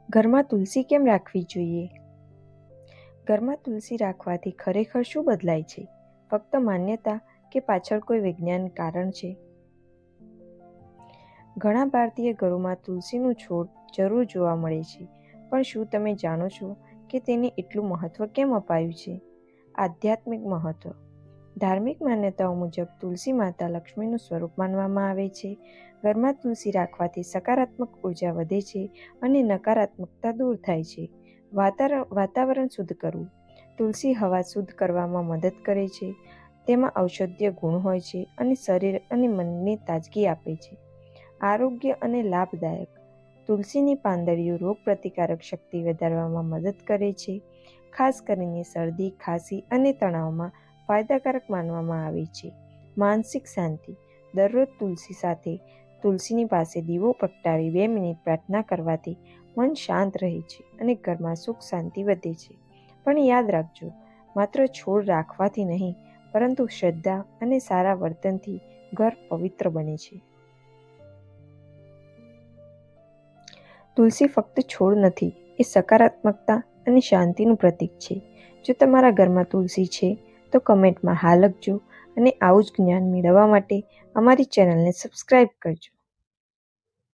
ઘરમાં તુલસી કેમ રાખવી જોઈએ? ઘરમાં તુલસી રાખવાથી ખરેખર શું બદલાય છે? ફક્ત માન્યતા કે પાછળ કોઈ વૈજ્ઞાનિક કારણ છે? ઘણા ભારતીય ઘરોમાં તુલસીનું છોડ જરૂર જોવા મળે છે, પણ શું તમે જાણો છો કે તેને એટલું મહત્વ કેમ અપાયું છે? આધ્યાત્મિક મહત્વ. ધાર્મિક માન્યતાઓ મુજબ તુલસી માતા લક્ષ્મીનું સ્વરૂપ માનવામાં આવે છે. ઘરમાં તુલસી રાખવાથી સકારાત્મક ઉર્જા વધે છે અને નકારાત્મકતા દૂર થાય છે. વાતાવરણ શુદ્ધ કરવું. તુલસી હવા શુદ્ધ કરવામાં મદદ કરે છે. તેમાં ઔષધીય ગુણ હોય છે અને શરીર અને મનને તાજગી આપે છે. આરોગ્ય અને લાભદાયક. તુલસીની પાંદડીઓ રોગપ્રતિકારક શક્તિ વધારવામાં મદદ કરે છે. ખાસ કરીને શરદી, ખાંસી અને તણાવમાં ફાયદાકારક માનવામાં આવે છે. માનસિક શાંતિ. દરરોજ તુલસીની પાસે દીવો પ્રગટાવી 2 મિનિટ પ્રાર્થના કરવાથી મન શાંત રહે છે અને ઘરમાં સુખ શાંતિ વધે છે. પણ યાદ રાખજો, માત્ર છોડ રાખવાથી નહીં, પરંતુ શ્રદ્ધા અને સારા વર્તનથી ઘર પવિત્ર બને છે. તુલસી ફક્ત છોડ નથી, એ સકારાત્મકતા અને શાંતિનું પ્રતીક છે. જો તમારા ઘરમાં તુલસી છે તો કમેન્ટમાં હા લખજો અને આવું જ જ્ઞાન મેળવવા માટે અમારી ચેનલને સબસ્ક્રાઇબ કરજો.